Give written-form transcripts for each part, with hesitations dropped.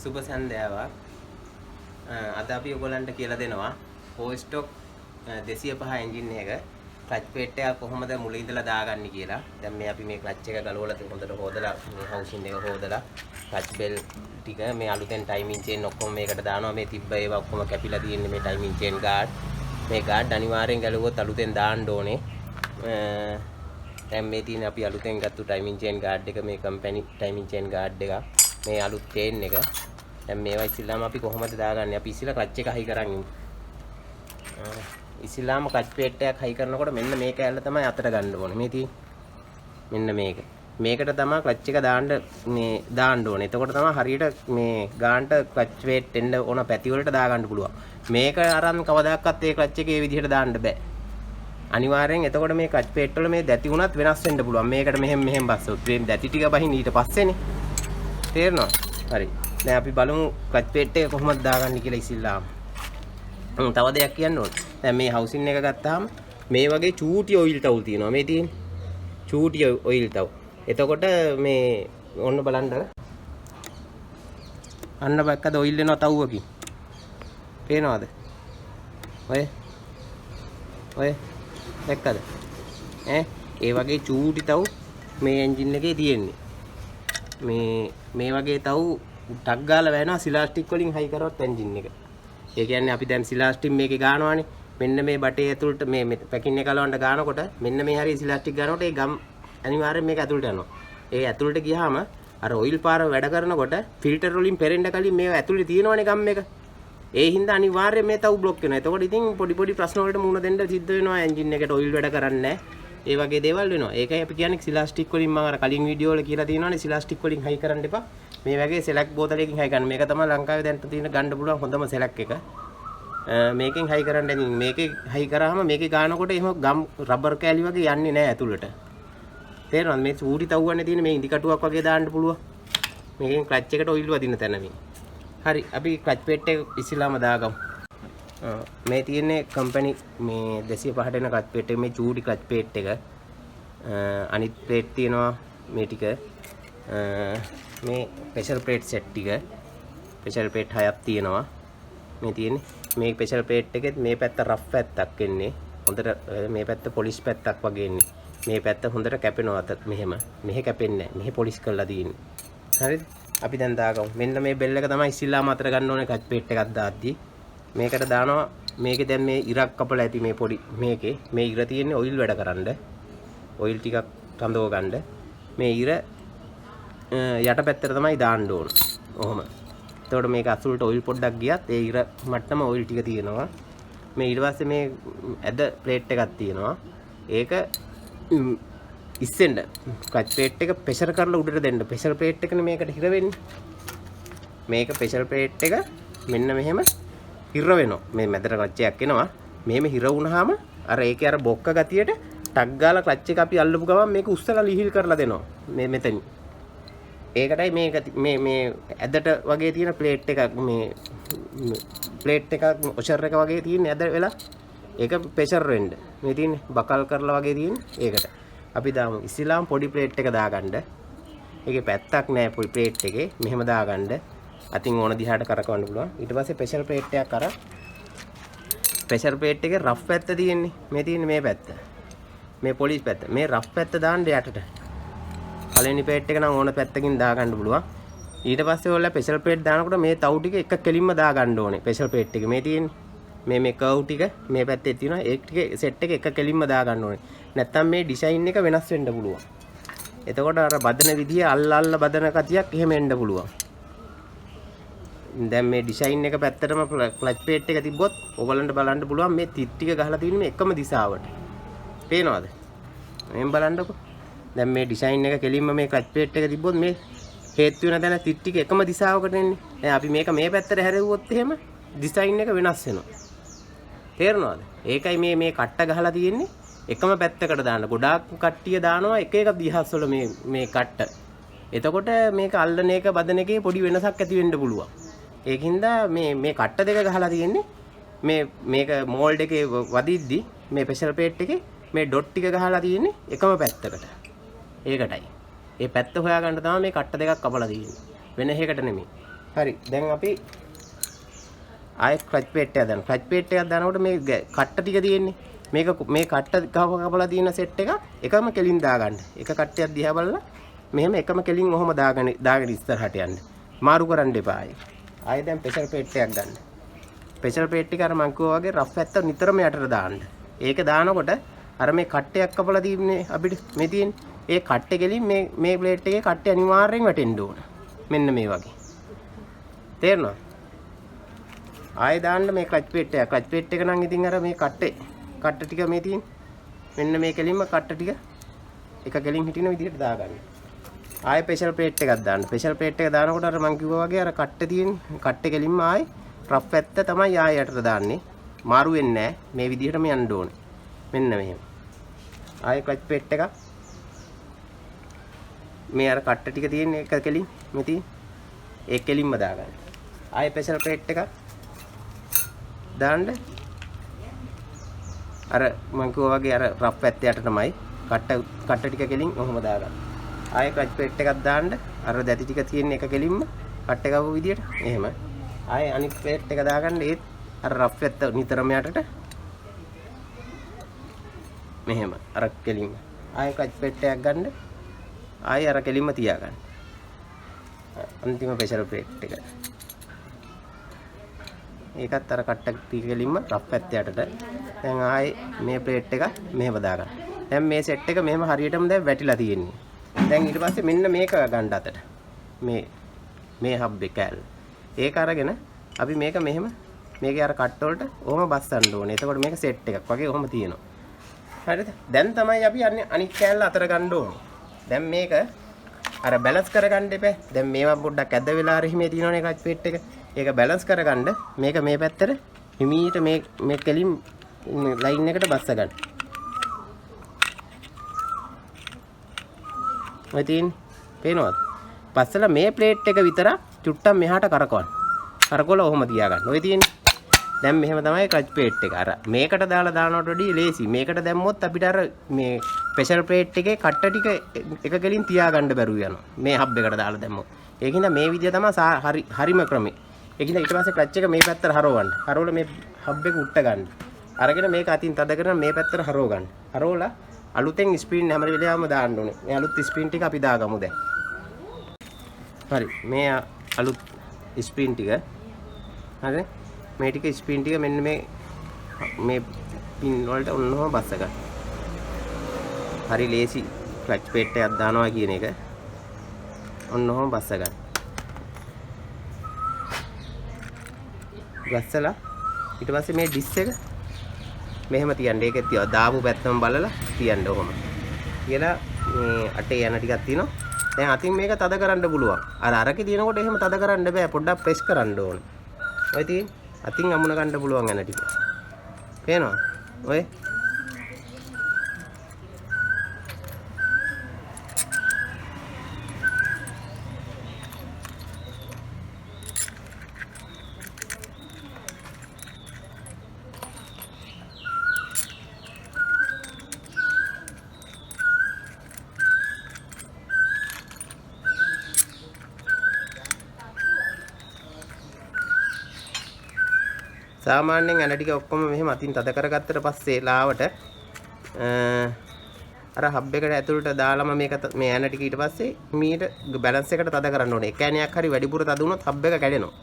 සුබ සන්ධ්‍යාවක්. අද අපි ඔයගොල්ලන්ට කියලා දෙනවා හෝස්ටොක් 205 එන්ජින් එක ක්ලච් ප්ලේට් එක කොහොමද මුල ඉඳලා දාගන්නේ කියලා. දැන් මේ අපි මේ ක්ලච් එක ගලවලා හොඳට හොදලා මේ හවුසින් එක හොදලා ක්ලච් බෙල් ටික මේ අලුතෙන් ටයිමින් චේන් ඔක්කොම මේකට දානවා. මේ තිබ්බ ඒවා ඔක්කොම කැපිලා තියෙන්නේ මේ ටයිමින් චේන් ගාඩ්. මේ ගාඩ් අනිවාර්යෙන් ගැලුවොත් අලුතෙන් දාන්න ඕනේ. දැන් මේ තියෙන අපි අලුතෙන් ගත්තු ටයිමින් චේන් ගාඩ් එක මේ කම්පැනි ටයිමින් චේන් ගාඩ් එක. මේ අලුත් චේන් එක. දැන් මේවා ඉස්සෙල්ලාම අපි කොහොමද දාගන්නේ? අපි ඉස්සෙල්ලා ක්ලච් එක හයි කරන් ඉමු. ඉස්සෙල්ලාම ක්ලච් ප්ලේට් එකක් හයි කරනකොට මෙන්න මේ කෑල්ල තමයි අතට ගන්න ඕනේ. මේ තියෙන්නේ. මෙන්න මේක. මේකට තමයි ක්ලච් එක දාන්න ඕනේ. එතකොට තමයි හරියට මේ ගානට ක්ලච් ප්ලේට් එන්න ඕන පැති වලට දාගන්න පුළුවන්. මේක අරන් කවදාකවත් ඒ ක්ලච් එකේ විදිහට දාන්න බෑ. අනිවාර්යෙන් එතකොට මේ ක්ලච් ප්ලේට් වල මේ දැති වුණත් වෙනස් වෙන්න පුළුවන්. මේකට මෙහෙම බස්සොත් මේ දැති ටික බහින් ඊට පස්සේනේ. තේරෙනවද? හරි. දැන් අපි බලමු ක්ලච් ප්ලේට් එක කොහොමද දාගන්නේ කියලා ඉස්සෙල්ලාම. තව දෙයක් කියන්න ඕනේ. දැන් මේ හවුසින් එක ගත්තාම මේ වගේ චූටි ඔයිල් තවුල් තියෙනවා. මේ තියෙන්නේ චූටි ඔයිල් තවුල්. එතකොට මේ ඔන්න බලන්න. අන්න බැක්කද ඔයිල් එනවා තවුවකින්. පේනවද? ඔය දැක්කද? ඒ වගේ චූටි තවු මේ එන්ජින් එකේ තියෙන්නේ. මේ වගේ තවු ටක් ගාලා වැවෙනවා සිලාස්ටික් වලින් හයි කරවත් එන්ජින් එක. ඒ කියන්නේ අපි දැන් සිලාස්ටික් මේකේ ගානවානේ. මෙන්න මේ බටේ ඇතුළට මේ පැකින් එක අලවන්න ගානකොට මෙන්න මේ හරිය සිලාස්ටික් ගානකොට ඒ ගම් අනිවාර්යෙන් මේක ඇතුළට යනවා. ඒ ඇතුළට ගියාම අර ඔයිල් පාර වැඩ කරනකොට ෆිල්ටර් වලින් පෙරෙන්න කලින් මේව ඇතුළේ තියෙනවනේ ගම් එක. ඒ හින්දා අනිවාර්යෙන් මේ තවු බ්ලොක් වෙනවා. එතකොට ඉතින් පොඩි ප්‍රශ්න වලට මුහුණ දෙන්න සිද්ධ වෙනවා. එන්ජින් එකට ඔයිල් වැඩ කරන්නේ නැහැ. ඒ වගේ දේවල් වෙනවා. ඒකයි අපි කියන්නේ සිලාස්ටික් වලින් මම අර කලින් වීඩියෝ වල කියලා තියෙනවානේ සිලාස්ටික් වලින් හයි කරන්න එපා. මේ වගේ සෙලක් බෝතලයකින් හයි කරන්න. මේක තමයි ලංකාවේ දැන් තියෙන ගන්න පුළුවන් හොඳම සෙලක් එක. මේකෙන් හයි කරන්න ඉතින් මේකේ හයි කරාම මේකේ ගානකොට එහෙම ගම් රබර් කෑලි වගේ යන්නේ නැහැ ඇතුළට. තේරෙනවද? මේ චූටි තව්වන්නේ තියෙන මේ ඉදි කටුවක් වගේ දාන්න පුළුවන්. මේකෙන් ක්ලච් එකට ඔයිල් වදින තැන මේ. හරි අපි ක්ලච් ප්ලේට් එක ඉස්සෙල්ලාම දාගමු. මේ තියෙන්නේ කම්පැනි මේ 205 දෙන ක්ලච් ප්ලේට් එක මේ චූටි ක්ලච් ප්ලේට් එක. අනිත් ප්ලේට් තියෙනවා මේ ටික. මේ ප්‍රෙෂර් ප්ලේට් සෙට් ටික. ප්‍රෙෂර් ප්ලේට් 6ක් තියෙනවා. මේ තියෙන්නේ මේ ප්‍රෙෂර් ප්ලේට් එකෙත් මේ පැත්ත රෆ් පැත්තක් එන්නේ. හොඳට මේ පැත්ත පොලිෂ් පැත්තක් වගේ එන්නේ. මේ පැත්ත හොඳට කැපෙනවා අත මෙහෙම. මෙහෙ කැපෙන්නේ නැහැ. මෙහෙ පොලිෂ් කරලා තියෙන්නේ. හරිද? අපි දැන් දාගමු. මෙන්න මේ බෙල් එක තමයි ඉස්සෙල්ලාම අතර ගන්න ඕනේ ක්ලච් ප්ලේට් එකක් දාද්දි. මේකට දානවා මේකේ දැන් මේ ඉරක් කපලා ඇති මේ පොඩි මේකේ මේ ඉර තියෙන්නේ ඔයිල් වැඩ කරන්න. ඔයිල් ටිකක් රඳව ගන්න. මේ ඉර යට පැත්තට තමයි දාන්න ඕන. ඔහොම. එතකොට මේක අසුලට ඔයිල් පොඩ්ඩක් ගියත් ඒ ඉර මට්ටම ඔයිල් ටික තියෙනවා. මේ ඊට පස්සේ මේ ඇද ප්ලේට් එකක් තියෙනවා. ඒක ඉස්සෙන්න ක්ලච් ප්ලේට් එක ප්‍රෙෂර් කරලා උඩට දෙන්න. ප්‍රෙෂර් ප්ලේට් එකනේ මේකට හිර වෙන්නේ. මේක ප්‍රෙෂර් ප්ලේට් එක මෙන්න මෙහෙම හිර වෙනවා. මේ මැදට ක්ලච් එකක් එනවා. මෙහෙම හිර වුණාම අර ඒකේ අර බොක්ක ගතියට ටක් ගාලා ක්ලච් එක අපි අල්ලපු ගමන් මේක උස්සලා ලිහිල් කරලා දෙනවා. මේ මෙතනින්. ඒකටයි මේ ඇදට වගේ තියෙන ප්ලේට් එකක් මේ ප්ලේට් එකක් ඔෂර් එක වගේ තියෙන ඇද වෙලා ඒක ප්‍රෙෂර් වෙන්න. මේ තියෙන්නේ බකල් කරලා වගේ තියෙන ඒකට. අපි දාමු ඉස්සෙල්ලාම පොඩි ප්ලේට් එක දාගන්න. ඒකේ පැත්තක් නැහැ පොඩි ප්ලේට් එකේ. මෙහෙම දාගන්න. අතින් ඕන දිහාට කරකවන්න පුළුවන්. ඊට පස්සේ ප්‍රෙෂර් ප්ලේට් එකක් අර ප්‍රෙෂර් ප්ලේට් එකේ රෆ් පැත්ත තියෙන්නේ. මේ තියෙන්නේ මේ පැත්ත. මේ පොලිෂ් පැත්ත. මේ රෆ් පැත්ත දාන්න යටට. පළවෙනි ප්ලේට් එක නම් ඕන පැත්තකින් දාගන්න පුළුවන්. ඊට පස්සේ ඔයාලා ප්‍රෙෂර් ප්ලේට් දානකොට මේ තවු ටික එක කෙලින්ම දාගන්න ඕනේ. ප්‍රෙෂර් ප්ලේට් එක මේ තියෙන්නේ. මේ කර්ව් ටික මේ පැත්තේ තියෙනවා. ඒ ටික සෙට් එක කෙලින්ම දාගන්න ඕනේ. නැත්තම් මේ ඩිසයින් එක වෙනස් වෙන්න පුළුවන්. එතකොට අර බදන විදිය අල්ල බදන කතියක් එහෙම එන්න පුළුවන්. දැන් මේ ඩිසයින් එක පැත්තටම ක්ලච් ප්ලේට් එක තිබ්බොත් ඔයගලන්ට බලන්න පුළුවන් මේ තිත් ටික ගහලා තියෙන්නේ මේ එකම දිශාවට. පේනවද? මෙහෙන් බලන්නකො. දැන් මේ ඩිසයින් එක කෙලින්ම මේ ක්ලච් ප්ලේට් එක තිබ්බොත් මේ හේතු වෙන තැන තිත් ටික එකම දිශාවකට එන්නේ. දැන් අපි මේක මේ පැත්තට හැරෙව්වොත් එහෙම ඩිසයින් එක වෙනස් වෙනවා. තේරෙනවද? ඒකයි මේ කට්ට ගහලා තියෙන්නේ එකම පැත්තකට දාන්න. ගොඩාක් කට්ටිය දානවා එක දිහස් වල මේ කට්ට. එතකොට මේක අල්ලන එක බදන එකේ පොඩි වෙනසක් ඇති වෙන්න පුළුවන්. ඒකින්ද මේ කට්ට දෙක ගහලා තියෙන්නේ මේක මෝල්ඩ් එකේ වදිද්දි මේ ප්‍රෙෂර් ප්ලේට් එකේ මේ ඩොට් ටික ගහලා තියෙන්නේ එකම පැත්තකට. ඒකටයි. ඒ පැත්ත හොයාගන්න තමයි මේ කට්ට දෙකක් කපලා තියෙන්නේ. වෙන එකකට නෙමෙයි. හරි. දැන් අපි ආයෙත් ක්ලච් ප්ලේට් එක දාන්න. ක්ලච් ප්ලේට් එකක් දානකොට මේ කට්ට ටික තියෙන්නේ. මේක මේ කට්ට කපලා තියෙන සෙට් එක එකම කෙලින් දාගන්න. එක කට්ටයක් දිහා බලලා මෙහෙම එකම කෙලින් ඔහොම දාගෙන ඉස්සරහට යන්න. මාරු කරන්න එපා ආයෙ. ආයෙ දැන් ප්‍රෙෂර් ප්ලේට් එකක් ගන්න. ප්‍රෙෂර් ප්ලේට් එක අර මං කිව්වා වගේ රෆ් ඇත්ත නිතරම යටට දාන්න. ඒක දානකොට අර මේ කට්ටයක් කපලා තියන්නේ අපිට මේ තියෙන්නේ. ඒ කට්ටේ කෙලින් මේ ප්ලේට් එකේ කට්ටේ අනිවාර්යෙන් වැටෙන්න ඕන. මෙන්න මේ වගේ. තේරෙනවද? ආයෙ දාන්න මේ ක්ලච් ප්ලේට් එක. ක්ලච් ප්ලේට් එක නම් ඉතින් අර මේ කට්ට ටික මේ තියෙන්නේ. මෙන්න මේ කෙලින්ම කට්ට ටික එක කෙලින් හිටින විදිහට දාගන්න. ආයෙ ප්‍රෙෂර් ප්ලේට් එකක් දාන්න. ප්‍රෙෂර් ප්ලේට් එක දානකොට අර මං කිව්වා වගේ අර කට්ට තියෙන කට්ටේ කෙලින්ම ආයෙ රෆ් ඇත්ත තමයි ආයෙ යටට දාන්නේ. මාරු වෙන්නේ නැහැ. මේ විදිහටම යන්න ඕනේ. මෙන්න මෙහෙම. ආයෙ ක්ලච් ප්ලේට් එක මේ අර කට්ට ටික තියෙන එක කෙලින් මෙතී ඒ කෙලින්ම දාගන්න. ආයෙ ප්‍රෙෂර් ප්ලේට් එක දාන්න. අර මං කිව්වා වගේ අර රෆ් ඇත්ත යට තමයි කට්ට ටික කෙලින් ඔහොම දාගන්න. ආයෙ ක්ලච් ප්ලේට් එකක් දාන්න. අර දැටි ටික තියෙන එක කෙලින්ම කට්ට ගාව විදියට එහෙම. ආයෙ අනිත් ප්ලේට් එක දාගන්න. ඒත් අර රෆ් ඇත්ත නිතරම යටට මෙහෙම අර කෙලින්ම. ආයෙ ක්ලච් ප්ලේට් එකක් ගන්න. ආයෙ අර කෙලින්ම තියාගන්න. අන්තිම ප්‍රෙෂර් ප්ලේට් එක. ඒකත් අර කට්ට ටික කෙලින්ම රෆ් ඇත්ත යටට. දැන් ආයෙ මේ ප්ලේට් එක මෙහෙම දාගන්න. දැන් මේ සෙට් එක මෙහෙම හරියටම දැන් වැටිලා තියෙන්නේ. දැන් ඊට පස්සේ මෙන්න මේක ගන්න අතට. මේ හබ් එක ඇල්. ඒක අරගෙන අපි මේක මෙහෙම මේකේ අර කට් වලට ඔහොම බස්සන්න ඕනේ. එතකොට මේක සෙට් එකක් වගේ ඔහොම තියෙනවා. හරිද? දැන් තමයි අපි අනිත් කෑල්ල අතර ගන්න ඕනේ. දැන් මේක අර බැලන්ස් කරගන්න එපා. දැන් මේවා පොඩ්ඩක් ඇද වෙලා රහිමේ තියෙනවනේ ක්ලච් ප්ලේට් එක. ඒක බැලන්ස් කරගන්න මේක මේ පැත්තට හිමීට මේ කෙලින් ලයින් එකට බස්ස ගන්න. ඔය තියෙන්නේ පේනවද? පස්සලා මේ ප්ලේට් එක විතර චුට්ටක් මෙහාට කරකවන්න. කරකවලා ඔහොම තියාගන්න. ඔය තියෙන්නේ. දැන් මෙහෙම තමයි ක්ලච් ප්ලේට් එක. අර මේකට දාලා දානවට වඩා ලේසි. මේකට දැම්මොත් අපිට අර මේ ප්‍රෙෂර් ප්ලේට් එකේ කට්ට ටික එක කෙලින් තියාගන්න බැරුව යනවා. මේ හබ් එකට දාලා දැම්මොත්. ඒකින්ද මේ විදිය තමයි හරිම ක්‍රමේ. ඒකින්ද ඊට පස්සේ ක්ලච් එක මේ පැත්තට හරවන්න. හරවලා මේ හබ් එක උට්ට ගන්න. අරගෙන මේක අතින් තද කරන මේ පැත්තට හරව ගන්න. හරවලා අලුතෙන් ස්පීන් හැම වෙලාවෙම දාන්න ඕනේ. මේ අලුත් ස්පීන් ටික අපි දාගමු දැන්. හරි. මේ අලුත් ස්පීන් ටික. හරි. මේ ටික ස්පීන් ටික මෙන්න මේ පින් වලට ඔන්නෝම බස්ස ගන්න. හරි ලේසි ක්ලච් ප්ලේට් එකක් දානවා කියන එක. ඔන්නෝම බස්ස ගන්න. ගස්සලා ඊට පස්සේ මේ ඩිස් එක මෙහෙම තියන්න. ඒක දාපු පැත්තම බලලා තියන්න ඔහොම. කියලා මේ අටේ යන ටිකක් තියෙනවා. දැන් අතින් මේක තද කරන්න පුළුවන්. අරකේ තියෙනකොට එහෙම තද කරන්න බෑ. පොඩ්ඩක් ප්‍රෙස් කරන්න ඕනේ. ඔය තියෙන්නේ අතින් අමුණ ගන්න පුළුවන් යන ටික. පේනවද? ඔය සාමාන්‍යයෙන් ඇන ටික ඔක්කොම මෙහෙම අතින් තද කරගත්තට පස්සේ ලාවට අර හබ් එකට ඇතුළට දාලම මේක මේ ඇන ටික ඊට පස්සේ මීට බැලන්ස් එකට තද කරන්න ඕනේ. එක ඇණයක් හරි වැඩිපුර තද වුණොත් හබ් එක කැඩෙනවා.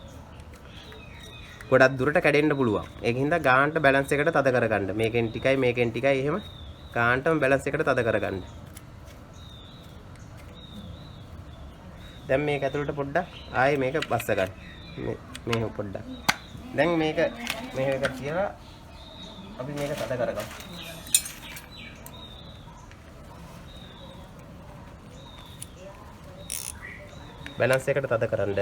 ගොඩක් දුරට කැඩෙන්න පුළුවන්. ඒකින්ද ගානට බැලන්ස් එකට තද කරගන්න. මේකෙන් ටිකයි එහෙම ගානටම බැලන්ස් එකට තද කරගන්න. දැන් මේක ඇතුළට පොඩ්ඩක් ආයේ මේක බස්ස ගන්න. මේ පොඩ්ඩක්. දැන් මේක මේක තියලා අපි මේක තද කරගමු. බැලන්ස් එකට තද කරන්න.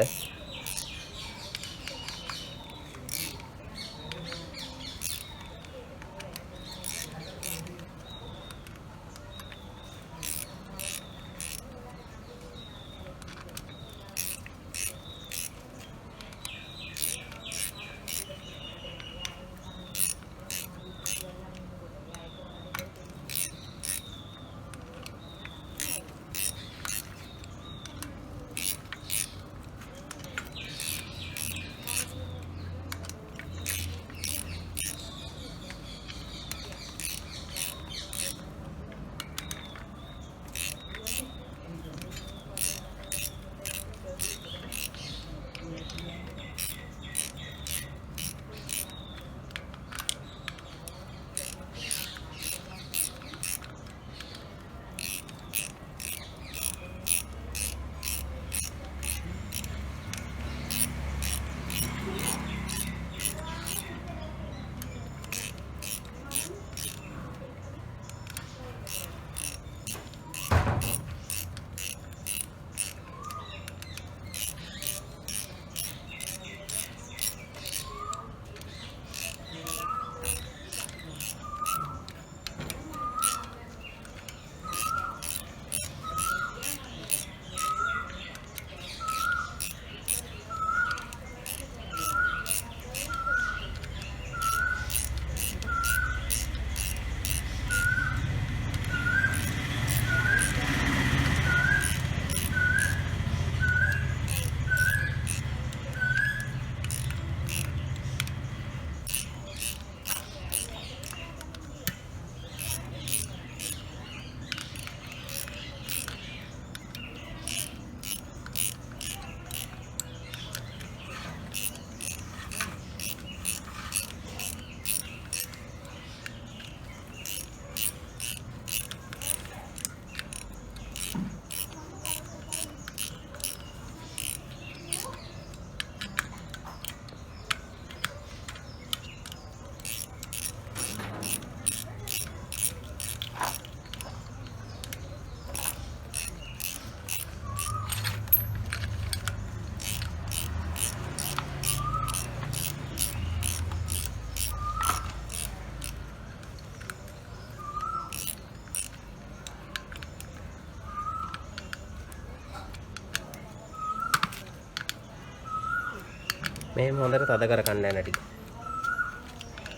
මෙහෙම හොඳට තද කර ගන්න යන ටික.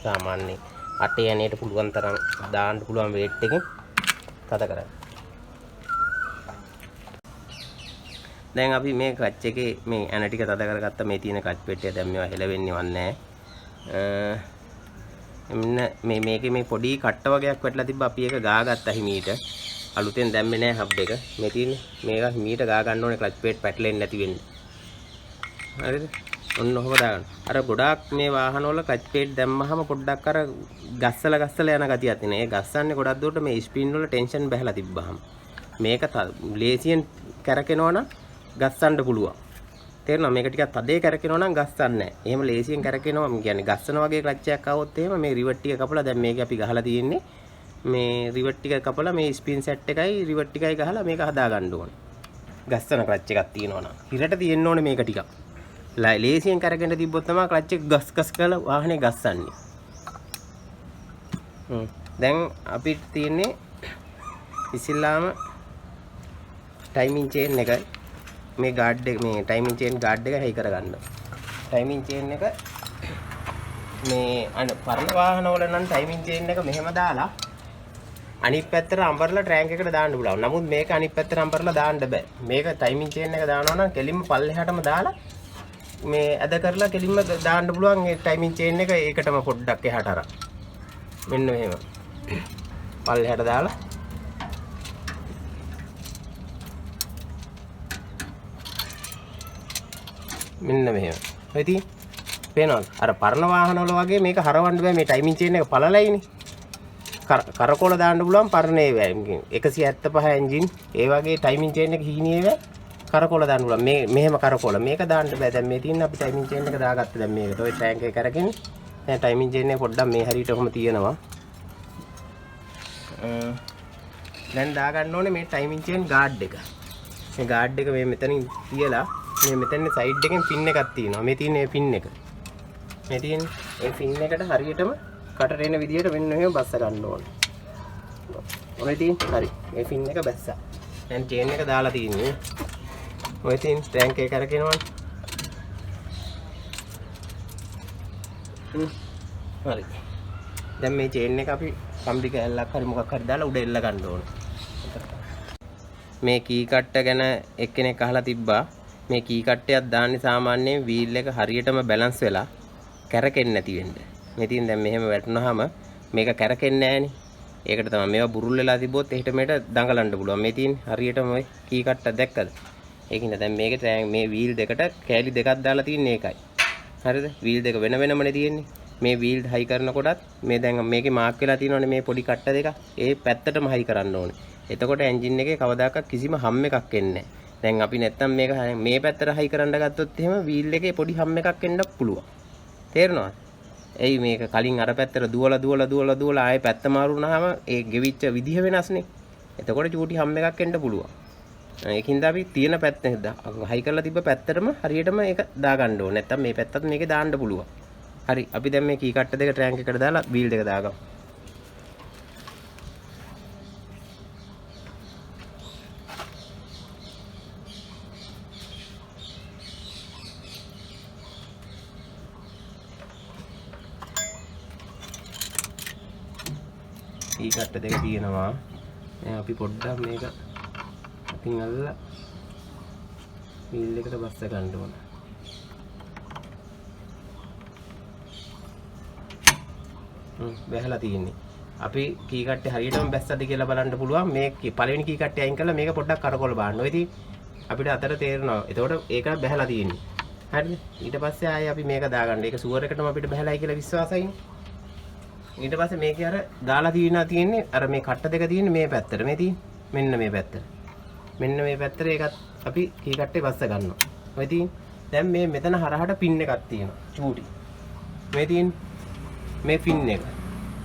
සාමාන්‍ය අටේ යන්නේට පුළුවන් තරම් දාන්න පුළුවන් වේට් එකකින් තද කරගන්න. දැන් අපි මේ ක්ලච් එකේ මේ ඇන ටික තද කරගත්ත මේ තියෙන ක්ලච් පෙට්ටිය දැන් මේවා හෙලවෙන්නේවත් නැහැ. මෙන්න මේකේ මේ පොඩි කට්ට වගේක් වැටලා තිබ්බ අපි ඒක ගාගත්තා හිමීට. අලුතෙන් දැම්මේ නැහැ හබ් එක. මේ තියෙන්නේ මේක හිමීට ගා ගන්න ඕනේ ක්ලච් ප්ලේට් පැටලෙන්නේ නැති වෙන්න. හරිද? ඔන්න ඔහොම දාගන්න. අර ගොඩාක් මේ වාහන වල ක්ලච් ප්ලේට් දැම්මහම පොඩ්ඩක් අර ගස්සලා යන ගතියක් තියෙනවා. ඒ ගස්සන්නේ ගොඩක් දුරට මේ ස්පින් වල ටෙන්ෂන් බහලා තිබ්බහම. මේක ලේසියෙන් කැරකෙනවා නම් ගස්සන්න පුළුවන්. තේරෙනවද? මේක ටිකක් තදේ කැරකෙනවා නම් ගස්සන්නේ නැහැ. එහෙම ලේසියෙන් කැරකෙනවා කියන්නේ ගස්සන වගේ ක්ලච් එකක් ආවොත් එහෙම මේ රිවර්ට් ටික කපලා දැන් මේක අපි ගහලා තියෙන්නේ. මේ රිවර්ට් ටික කපලා මේ ස්පින් සෙට් එකයි රිවර්ට් ටිකයි ගහලා මේක හදා ගන්න ඕනේ. ගස්සන ක්ලච් එකක් තියෙනවා නම් හිරට තියෙන්න ඕනේ මේක ටිකක්. ලේසියෙන් කැරකෙන්න තිබ්බොත් තමයි ක්ලච් එක ගස් කරලා වාහනේ ගස්සන්නේ. දැන් අපිට තියෙන්නේ ඉස්සෙල්ලාම ටයිමින් චේන් එක මේ ගාඩ් එක මේ ටයිමින් චේන් ගාඩ් එක හයි කරගන්න. ටයිමින් චේන් එක මේ පරණ වාහන වල නම් ටයිමින් චේන් එක මෙහෙම දාලා අනිත් පැත්තට අම්බරලා ට්‍රැන්ක් එකට දාන්න පුළුවන්. නමුත් මේක අනිත් පැත්තට අම්බරලා දාන්න බෑ. මේක ටයිමින් චේන් එක දානවා නම් කෙලින්ම පල්ලෙහාටම දාලා මේ ඇද කරලා කෙලින්ම දාන්න පුළුවන්. මේ ටයිමින් චේන් එක ඒකටම පොඩ්ඩක් එහාට අරන්. මෙන්න මෙහෙම. පල්ලෙහාට දාලා මෙන්න මෙහෙම. ඔය තියෙන්නේ. පේනවද? අර පරණ වාහන වල වගේ මේක හරවන්න බෑ. මේ ටයිමින් චේන් එක පළලයිනේ. කරකොල දාන්න පුළුවන් පරණ ඒවා 175 එන්ජින් ඒ වගේ ටයිමින් චේන් එක හීනේ ඒවා කරකොල දාන්න පුළුවන්. මේ මෙහෙම කරකොල මේක දාන්න බෑ. දැන් මේ තියෙන අපි ටයිමින් චේන් එක දාගත්තා. දැන් මේකට ඔය ටැංක් එක කරගෙන දැන් ටයිමින් චේන් එක පොඩ්ඩක් මේ හරියට ඔහම තියෙනවා. දැන් දාගන්න ඕනේ මේ ටයිමින් චේන් ගාඩ් එක. මේ ගාඩ් එක මේ මෙතනින් තියලා මේ මෙතන සයිඩ් එකෙන් පින් එකක් තියෙනවා. මේ තියෙන මේ පින් එක. මේ තියෙන ඒ පින් එකට හරියටම කටට එන විදියට මෙන්න මෙහෙම බස්ස ගන්න ඕනේ. ඔය තියෙන හරි. මේ පින් එක බැස්සා. දැන් චේන් එක දාලා තියෙන්නේ. ඔය තියෙන ටැංක් එක කරකිනවනේ. හරි. දැන් මේ චේන් එක අපි කම්බි කැල්ලක් හරි මොකක් හරි දාලා උඩ එල්ල ගන්න ඕනේ. මේ කී කට්ට ගැන එක්කෙනෙක් අහලා තිබ්බා. මේ කී කට්ටයක් දාන්නේ සාමාන්‍යයෙන් වීල් එක හරියටම බැලන්ස් වෙලා කැරකෙන්නේ නැති වෙන්න. මේ තියෙන දැන් මෙහෙම වැටුනහම මේක කැරකෙන්නේ නැහනේ. ඒකට තමයි මේවා බුරුල් වෙලා තිබ්බොත් එහෙට මෙහෙට දඟලන්න පුළුවන්. මේ තියෙන හරියටම ඔය කී කට්ට දැක්කද? ඒකින්ද දැන් මේකට මේ වීල් දෙකට කෑලි දෙකක් දාලා තියෙන්නේ ඒකයි. හරිද? වීල් දෙක වෙන වෙනමනේ තියෙන්නේ. මේ වීල් හයි කරනකොටත් මේ දැන් මේකේ මාක් වෙලා තියෙනවනේ මේ පොඩි කට්ට දෙක. ඒ පැත්තටම හයි කරන්න ඕනේ. එතකොට එන්ජින් එකේ කවදාකවත් කිසිම හම් එකක් එන්නේ නැහැ. දැන් අපි නැත්තම් මේක මේ පැත්තට හයි කරන්න ගත්තොත් එහෙම වීල් එකේ පොඩි හම් එකක් එන්න පුළුවන්. තේරෙනවද? එයි මේක කලින් අර පැත්තට දුවලා ආයේ පැත්ත මාරු වුණාම ඒ ගෙවිච්ච විදිහ වෙනස්නේ. එතකොට චූටි හම් එකක් එන්න පුළුවන්. ඒකින්ද අපි තියෙන පැත්ත හයි කරලා තිබ්බ පැත්තටම හරියටම ඒක දාගන්න ඕනේ. නැත්තම් මේ පැත්තත් මේකේ දාන්න පුළුවන්. හරි. අපි දැන් මේ කී කට්ට දෙක ට්‍රැන්ක් එකට දාලා වීල් දෙක දාගමු. කී කට්ට දෙක තියෙනවා. දැන් අපි පොඩ්ඩක් මේක අතින් අල්ලලා වීල් එකට බස්ස ගන්න ඕන. බැහැලා තියෙන්නේ. අපි කී කට්ටේ හරියටම බැස්සද කියලා බලන්න පුළුවන්. මේ පළවෙනි කී කට්ටේ අයින් කරලා මේක පොඩ්ඩක් කරකොල බාන්න. ඔය ඉතින් අපිට අතට තේරෙනවා. එතකොට ඒක බැහැලා තියෙන්නේ. හරිද? ඊට පස්සේ ආයේ අපි මේක දාගන්න. ඒක සුවර් එකටම අපිට බැහැලායි කියලා විශ්වාසයිනේ. ඊට පස්සේ මේකේ අර දාලා තියෙන්නේ අර මේ කට්ට දෙක තියෙන්නේ මේ පැත්තට. මේ තියෙන්නේ මෙන්න මේ පැත්තට. මෙන්න මේ පැත්තට ඒකත් අපි කී කට්ටේ බස්ස ගන්නවා. ඔය තියෙන්නේ. දැන් මේ මෙතන හරහට පින් එකක් තියෙනවා. චූටි. මේ තියෙන්නේ මේ පින් එක.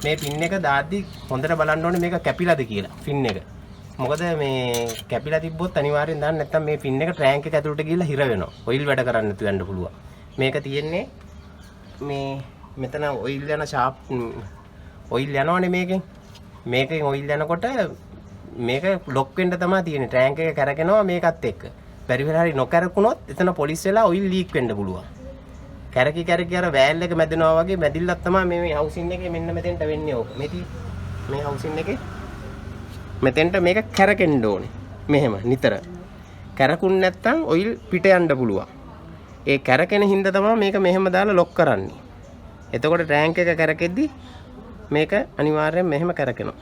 මේ පින් එක දාද්දි හොඳට බලන්න ඕනේ මේක කැපිලාද කියලා. පින් එක. මොකද මේ කැපිලා තිබ්බොත් අනිවාර්යෙන් දාන්න නැත්නම් මේ පින් එක ට්‍රැන්ක් එක ඇතුළට ගිහිල්ලා හිර වෙනවා. ඔයිල් වැඩ කරන්න නැතු වෙන්න පුළුවන්. මේක තියෙන්නේ මේ මෙතන ඔයිල් යන ෂාප් ඔයිල් යනවනේ මේකෙන්. මේකෙන් ඔයිල් යනකොට මේක ලොක් වෙන්න තමයි තියෙන්නේ. ටැංක් එක කැරකෙනවා මේකත් එක්ක. පරිවර හරි නොකරකුණොත් එතන පොලිස් වෙලා ඔයිල් ලීක් වෙන්න පුළුවන්. කැරකි කැරකි අර වෑල් එක මැදෙනවා වගේ මැදිල්ලක් තමයි මේ හවුසින් එකේ මෙන්න මෙතෙන්ට වෙන්නේ ඕක. මේ හවුසින් එකේ මෙතෙන්ට මේක කැරකෙන්න ඕනේ. මෙහෙම නිතර. කැරකුන් නැත්තම් ඔයිල් පිට යන්න පුළුවන්. ඒ කැරකෙන හින්දා තමයි මේක මෙහෙම දාලා ලොක් කරන්නේ. එතකොට ටැංක් එක කැරකෙද්දි මේක අනිවාර්යෙන් මෙහෙම කැරකෙනවා.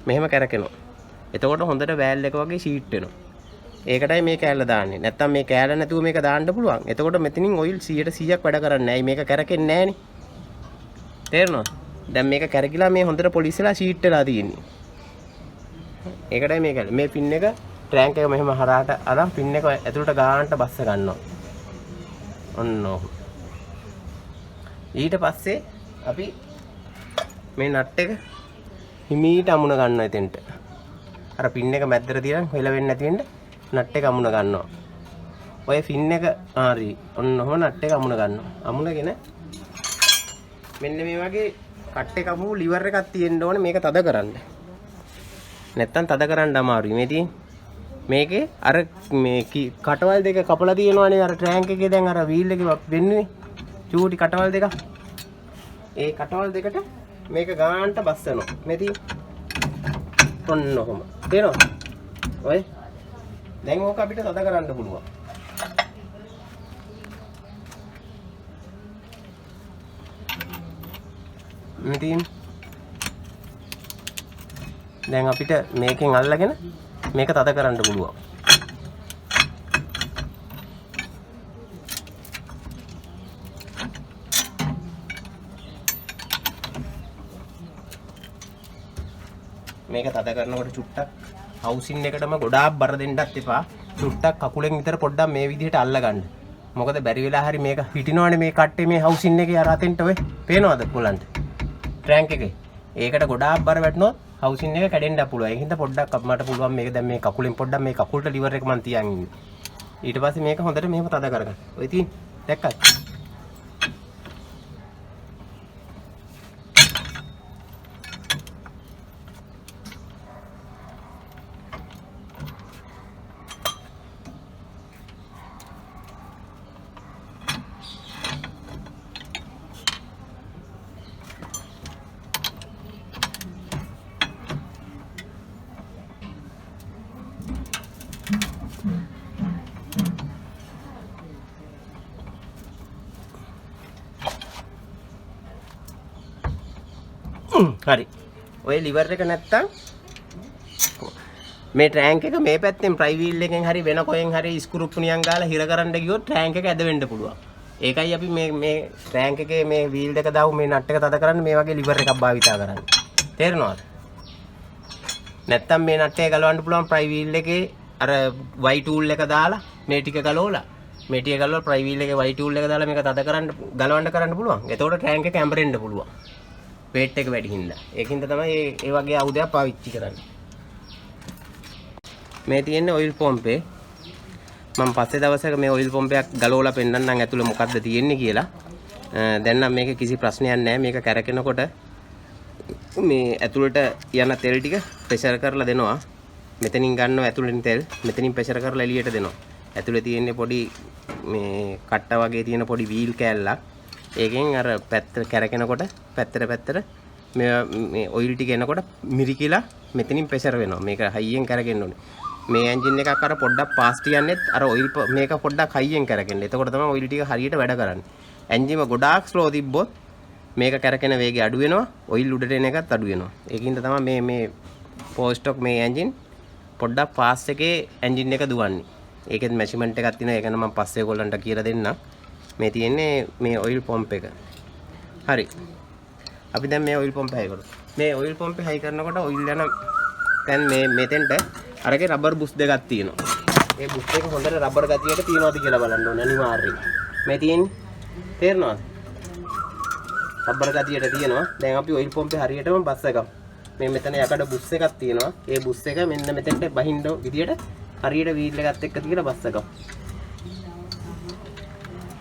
මෙහෙම කැරකෙනවා. එතකොට හොඳට වෑල් එක වගේ ෂීට් වෙනවා. ඒකටයි මේ කෑල්ල දාන්නේ. නැත්තම් මේ කෑල්ල නැතුව මේක දාන්න පුළුවන්. එතකොට මෙතනින් ඔයිල් 100%ක් වැඩ කරන්නේ නැහැ. මේක කැරකෙන්නේ නැහනේ. තේරෙනවද? දැන් මේක කැරකිලා මේ හොඳට පොලිස් වෙලා ෂීට් වෙලා තියෙන්නේ. ඒකටයි මේ කෑල්ල. මේ පින් එක ටැංක් එක මෙහෙම හරහාට අරන් පින් එක ඇතුළට ගානට බස්ස ගන්නවා. ඔන්න ඔහොම. ඊට පස්සේ අපි මේ නට් එක හිමීට අමුණ ගන්නවා එතෙන්ට. අර පින් එක මැද්දට තියන් වෙල වෙන්නේ නැති වෙන්න නට් එක අමුණ ගන්නවා. ඔය ෆින් එක හරි. ඔන්න ඔහොම නට් එක අමුණ ගන්නවා. අමුණගෙන මෙන්න මේ වගේ කට් එක අමු ලිවර් එකක් තියෙන්න ඕනේ මේක තද කරන්න. නැත්තම් තද කරන්න අමාරුයි. මේ තියෙන්නේ මේකේ අර මේ කටවල් දෙක කපලා තියෙනවානේ අර ටැංක් එකේ දැන් අර වීල් එකේ වෙන්නේ චූටි කටවල් දෙක. ඒ කටවල් දෙකට මේක ගානට බස්සනවා. මේ තියෙන්නේ ඔන්න ඔහොම. තේරෙනවද? ඔය දැන් ඕක අපිට තද කරන්න පුළුවන්. ඉතින් දැන් අපිට මේකෙන් අල්ලගෙන මේක තද කරන්න පුළුවන්. මේක තද කරනකොට චුට්ටක් හවුසින් එකටම ගොඩාක් බර දෙන්නත් එපා. චුට්ටක් කකුලෙන් විතර පොඩ්ඩක් මේ විදිහට අල්ල ගන්න. මොකද බැරි වෙලා හරි මේක හිටිනවනේ මේ කට්ටේ මේ හවුසින් එකේ අර අතෙන්ට ඔය පේනවද කොලන්ට? ටැංක් එකේ. ඒකට ගොඩාක් බර වැටුනොත් හවුසින් එක කැඩෙන්න පුළුවන්. ඒ හින්දා පොඩ්ඩක් මට පුළුවන් මේක දැන් මේ කකුලෙන් පොඩ්ඩක් මේ කකුලට ලිවර් එක මන් තියන් ඉන්නේ. ඊට පස්සේ මේක හොඳට මෙහෙම තද කරගන්න. ඔය තියෙන දැක්කද? හරි. ඔය ලිවර් එක නැත්තම් මේ ටැංක් එක මේ පැත්තෙන් ප්‍රයි වීල් එකෙන් හරි වෙන කොහෙන් හරි ස්ක්‍රූ පුනියන් ගාලා හිර කරන්න ගියොත් ටැංක් එක ඇද වෙන්න පුළුවන්. ඒකයි අපි මේ ටැංක් එකේ මේ වීල් එක දාපු මේ නට් එක තද කරන්න මේ වගේ ලිවර් එකක් භාවිතා කරන්නේ. තේරෙනවද? නැත්තම් මේ නට් එක ගලවන්න පුළුවන් ප්‍රයි වීල් එකේ අර වයි ටූල් එක දාලා මේ ටික ගලවලා මේ ටික ගලවලා ප්‍රයි වීල් එකේ වයි ටූල් එක දාලා මේක තද කරන්න ගලවන්න කරන්න පුළුවන්. එතකොට ටැංක් එක ඇඹරෙන්න පුළුවන්. weight එක වැඩි හින්දා. ඒකින්ද තමයි ඒ වගේ ආයුධයක් පාවිච්චි කරන්නේ. මේ තියෙන්නේ ඔයිල් පොම්පේ. මම පස්සේ දවසක මේ ඔයිල් පොම්පයක් ගලවලා පෙන්නන්නම් ඇතුළේ මොකද්ද තියෙන්නේ කියලා. දැන් නම් මේක කිසි ප්‍රශ්නයක් නැහැ. මේක කැරකෙනකොට මේ ඇතුළට යන තෙල් ටික ප්‍රෙෂර් කරලා දෙනවා. මෙතනින් ගන්නවා ඇතුළෙන් තෙල්. මෙතනින් ප්‍රෙෂර් කරලා එළියට දෙනවා. ඇතුළේ තියෙන්නේ පොඩි මේ කට්ට වගේ තියෙන පොඩි වීල් කෑල්ලක්. ඒකෙන් අර පැත්ත කැරකෙනකොට පැත්තට මේ ඔයිල් ටික එනකොට මිරිකිලා මෙතනින් ප්‍රෙෂර් වෙනවා. මේක හයියෙන් කැරකෙන්න ඕනේ. මේ එන්ජින් එකක් අර පොඩ්ඩක් ෆාස්ට් යන්නේත් අර ඔයිල් මේක පොඩ්ඩක් හයියෙන් කැරකෙන්න. එතකොට තමයි ඔයිල් ටික හරියට වැඩ කරන්නේ. එන්ජිම ගොඩාක් ස්ලෝ තිබ්බොත් මේක කැරකෙන වේගය අඩු වෙනවා. ඔයිල් උඩට එන එකත් අඩු වෙනවා. ඒකින්ද තමයි මේ පෝස්ටොක් මේ එන්ජින් පොඩ්ඩක් ෆාස්ට් එකේ එන්ජින් එක දුවන්නේ. ඒකෙත් මෙෂර්මන්ට් එකක් තියෙනවා. ඒක නම් මම පස්සේ ඔයගොල්ලන්ට කියලා දෙන්නම්. මේ තියෙන්නේ මේ ඔයිල් පොම්ප් එක. හරි. අපි දැන් මේ ඔයිල් පොම්ප් හයි කරමු. මේ ඔයිල් පොම්ප් හයි කරනකොට ඔයිල් යන දැන් මේ මෙතෙන්ට අරගේ රබර් බුස් දෙකක් තියෙනවා. මේ බුස් දෙක හොඳට රබර් ගතියට තියනවාද කියලා බලන්න ඕනේ අනිවාර්යයෙන්. මේ තියෙන්නේ තේරෙනවද? රබර් ගතියට තියෙනවා. දැන් අපි ඔයිල් පොම්පේ හරියටම බස් එකක්. මේ මෙතන යකඩ බුස් එකක් තියෙනවා. ඒ බුස් එක මෙන්න මෙතෙන්ට බහින්න විදියට හරියට වීල් එකත් එක්ක තියලා බස් එකක්.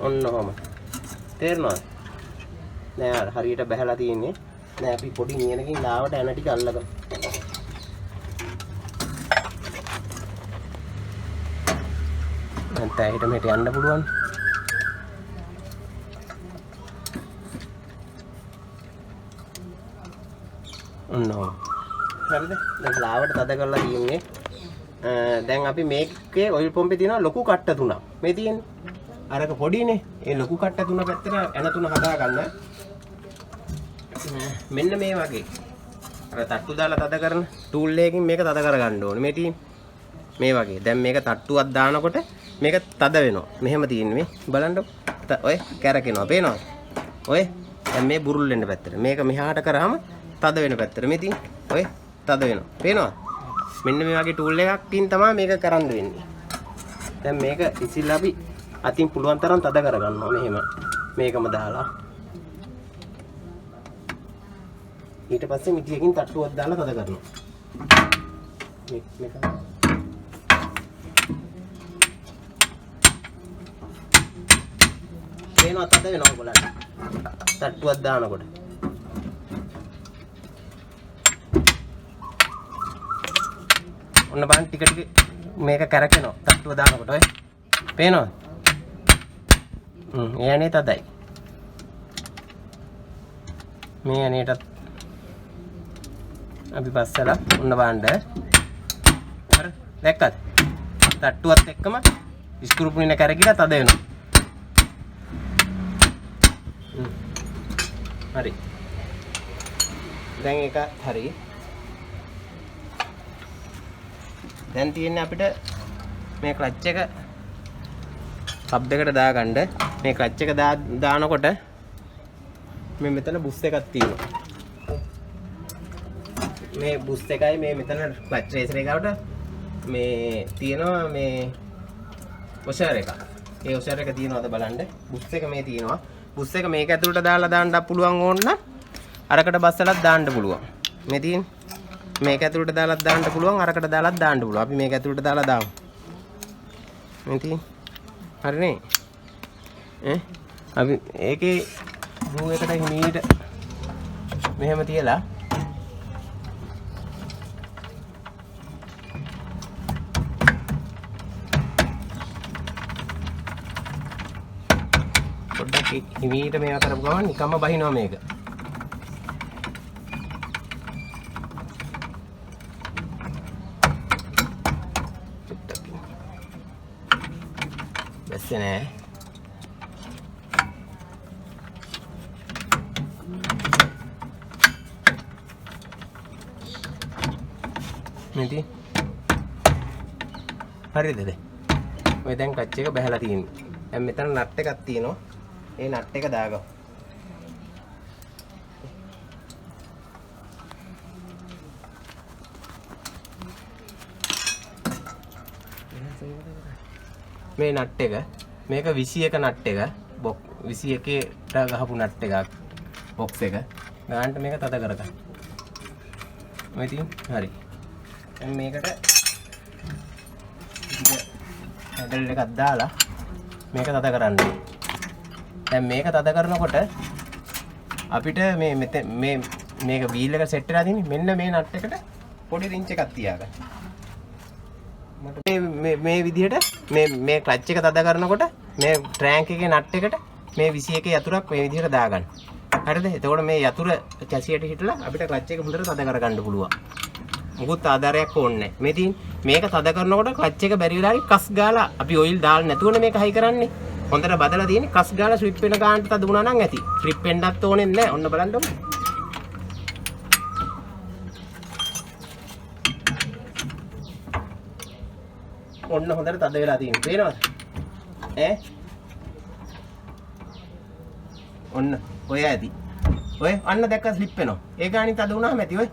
ඔන්න ඔහම. තේරෙනවද? දැන් හරියට බහැලා තියෙන්නේ. දැන් අපි පොඩි නියනකින් ලාවට යන ටික අල්ලගමු. නැත්නම් හිට මෙහෙට යන්න පුළුවන්. ඔන්න ඔහොම. හරිද? දැන් ලාවට තද කරලා තියෙන්නේ. දැන් අපි මේකේ ඔයිල් පොම්පේ තියෙනවා ලොකු කට්ට තුනක්. මේ තියෙන්නේ. අරක පොඩිනේ. ඒ ලොකු කට්ට තුන පැත්තට එන තුන හදා ගන්න. මෙන්න මේ වගේ. අර තට්ටු දාලා තද කරන ටූල් එකකින් මේක තද කරගන්න ඕනේ. මේ තියෙන්නේ. මේ වගේ. දැන් මේක තට්ටුවක් දානකොට මේක තද වෙනවා. මෙහෙම තියෙන්නේ මේ. බලන්නකො. ඔය කැරකෙනවා. පේනවද? ඔය දැන් මේ බුරුල් වෙන්න පැත්තට. මේක මෙහාට කරාම තද වෙන පැත්තට. මේ තියෙන්නේ. ඔය තද වෙනවා. පේනවද? මෙන්න මේ වගේ ටූල් එකකින් තමයි මේක කරන්න වෙන්නේ. දැන් මේක ඉතින් අපි අතින් පුළුවන් තරම් තද කරගන්නවා මෙහෙම. මේකම දාලා. ඊට පස්සේ මිටියකින් තට්ටුවක් දාලා තද කරනවා. මේක පේනවා තද වෙනවා බලන්න. තට්ටුවක් දානකොට. ඔන්න බලන්න ටික ටික මේක කරකිනවා තට්ටුව දානකොට ඔය. පේනවද? එයානේ තදයි. මේ අනේටත් අපි පස්සලා ඔන්න බලන්න. හරි දැක්කද? තට්ටුවත් එක්කම ස්ක්‍රූ පුනින කරකිලා තද වෙනවා. හරි. දැන් ඒක හරි. දැන් තියෙන්නේ අපිට මේ ක්ලච් එක සබ් එකට දාගන්න. මේ ක්ලච් එක දානකොට මේ මෙතන බුස් එකක් තියෙනවා. මේ බුස් එකයි මේ මෙතන ක්ලච් රේසර් එකට මේ තියෙනවා මේ වොෂර් එක. ඒ වොෂර් එක තියෙනවද බලන්න. බුස් එක මේ තියෙනවා. බුස් එක මේක ඇතුළට දාලා දාන්න පුළුවන් ඕන නම් අරකට බස්සලත් දාන්න පුළුවන්. මේ තියෙන්නේ. මේක ඇතුළට දාලා දාන්න පුළුවන් අරකට දාලත් දාන්න පුළුවන්. අපි මේක ඇතුළට දාලා දාමු. මේ තියෙන්නේ. හරිනේ. අපි ඒකේ ග්ලූ එකට හිමීට මෙහෙම තියලා පොඩ්ඩක් හිමීට මේවා කරපු ගමන් නිකම්ම බහිනවා මේක. බැස්සේ නෑ. මෙතන හරිද දැන්? ඔය දැන් ක්ලච් එක බහලා තියෙන්නේ. දැන් මෙතන නට් එකක් තියෙනවා. ඒ නට් එක දාගමු. මේ නට් එක මේක 21 නට් එක 21ට ගහපු නට් එකක් බොක්ස් එක ගන්නට මේක තද කරගන්න. මේ ඉතින් හරි. දැන් මේකට හැන්ඩල් එකක් දාලා මේක තද කරන්න. දැන් මේක තද කරනකොට අපිට මේක වීල් එක සෙට් වෙලා තියෙන්නේ. මෙන්න මේ නට් එකට පොඩි රින්ච් එකක් තියාගන්න. මේ විදිහට මේ ක්ලච් එක තද කරනකොට මේ ට්‍රෑන්ක් එකේ නට් එකට මේ 21 යතුරක් මේ විදිහට දාගන්න. හරිද? එතකොට මේ යතුර කැසියට හිටලා අපිට ක්ලච් එක හොඳට තද කරගන්න පුළුවන්. මුකුත් ආධාරයක් ඕනේ නැහැ. මේ තියෙන මේක තද කරනකොට ක්ලච් එක බැරි වෙලාවයි කස් ගාලා අපි ඔයිල් දාලා නැතුවනේ මේක හයි කරන්නේ. හොඳට බදලා තියෙන්නේ කස් ගාලා ස්විප් වෙන ගානට තද වුණා නම් ඇති. ට්‍රිප් වෙන්නත් ඕනේ නැහැ. ඔන්න බලන්නකො. ඔන්න හොඳට තද වෙලා තියෙනවා. පේනවද? ඔන්න ඔය ඇති. ඔය අන්න දැක්කද ස්ලිප් වෙනවා. ඒ ගානින් තද වුණාම ඇති ඔය.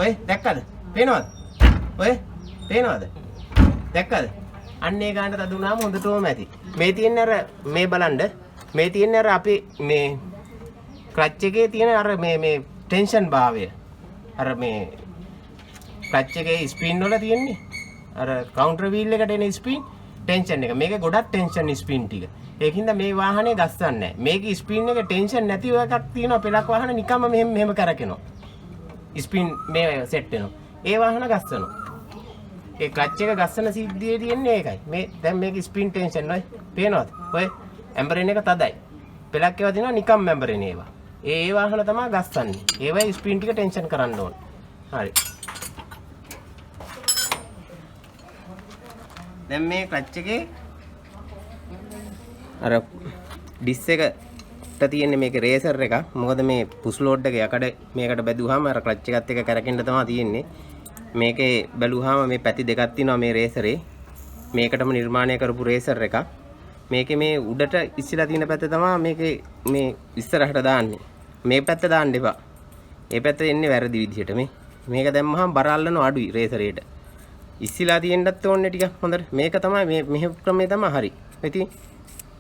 ඔය දැක්කද? පේනවද? ඔය පේනවද? දැක්කද? අන්න ඒ ගානට තද වුණාම හොඳටම ඇති. මේ තියෙන අර මේ බලන්න මේ තියෙන අර අපි මේ ක්ලච් එකේ තියෙන අර මේ ටෙන්ෂන් භාවය. අර මේ ක්ලච් එකේ ස්පින් වල තියෙන්නේ. අර කවුන්ටර් වීල් එකට එන ස්පින් ටෙන්ෂන් එක. මේක ගොඩක් ටෙන්ෂන් ස්පින් ටික. ඒකින්ද මේ වාහනේ ගස්සන්නේ නැහැ. මේකේ ස්පින් එක ටෙන්ෂන් නැතිව එකක් තියෙනවා. පෙලක් වාහන නිකම්ම මෙහෙම කරකිනවා. ස්පින් මේ සෙට් වෙනවා. ඒ වාහන ගස්සනවා. ඒ ක්ලච් එක ගස්සන සිද්ධියේ තියෙන්නේ ඒකයි. මේ දැන් මේක ස්පින් ටෙන්ෂන් ඔය පේනවද? ඔය ඇම්බරේන් එක තදයි. පෙලක් ඒවා තියෙනවා නිකම් ඇම්බරේන් ඒවා. ඒ වාහන තමයි ගස්සන්නේ. ඒවයි ස්පීන් ටික ටෙන්ෂන් කරන්න ඕන. හරි. දැන් මේ ක්ලච් එකේ අර ඩිස් එකට තියෙන්නේ මේකේ රේසර් එක. මොකද මේ පුෂ් ලෝඩ් එක යකඩ මේකට බැදුවාම අර ක්ලච් එකත් එක්ක කරකෙන්න තමයි තියෙන්නේ. මේකේ බැලුවාම මේ පැති දෙකක් තියෙනවා මේ රේසරේ. මේකටම නිර්මාණය කරපු රේසර් එකක්. මේකේ මේ උඩට ඉස්සලා තියෙන පැත්ත තමයි මේකේ මේ ඉස්සරහට දාන්නේ. මේ පැත්ත දාන්න එපා. ඒ පැත්ත එන්නේ වැරදි විදිහට මේ. මේක දැම්මහම බර අල්ලන අඩුයි රේසරේට. ඉස්සලා තියෙන්නත් ඕනේ ටිකක් හොඳට. මේක තමයි මේ මෙහෙ ක්‍රමේ තමයි හරි. ඉතින්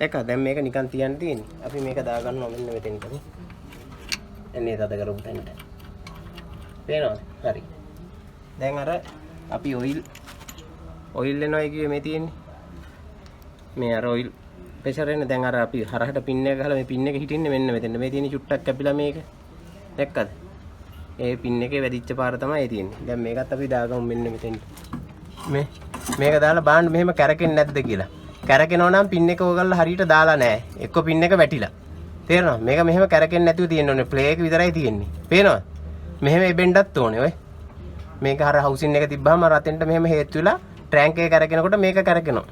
එක දැන් මේක නිකන් තියන්න තියෙන්නේ. අපි මේක දාගන්නවා මෙන්න මෙතෙන්ට මේ. එන්නේ තද කරපු තැනට. පේනවද? හරි. දැන් අර අපි ඔයිල් එනවා කියේ මේ තියෙන්නේ. මේ අර ඔයිල් ප්‍රෙෂර් එන්නේ දැන් අර අපි හරහට පින් එක ගහලා මේ පින් එක හිටින්නේ මෙන්න මෙතෙන්ට. මේ තියෙන චුට්ටක් කැපිලා මේක. දැක්කද? ඒ පින් එකේ වැඩිච්ච පාර තමයි ඒ තියෙන්නේ. දැන් මේකත් අපි දාගමු මෙන්න මෙතෙන්ට. මේක දාලා බලන්න මෙහෙම කැරකෙන්නේ නැද්ද කියලා. කැරකෙනවා නම් පින් එක ඔයගොල්ලෝ හරියට දාලා නැහැ. එක්ක පින් එක වැටිලා. තේරෙනවද? මේක මෙහෙම කැරකෙන්නේ නැතුව තියෙන්න ඕනේ. ප්ලේ එක විතරයි තියෙන්නේ. පේනවද? මෙහෙම එබෙන්නත් ඕනේ ඔය. මේක අර හවුසින් එක තිබ්බහම රතෙන්ට මෙහෙම හේතු වෙලා ට්‍රැන්ක් එක කැරකෙනකොට මේක කැරකෙනවා.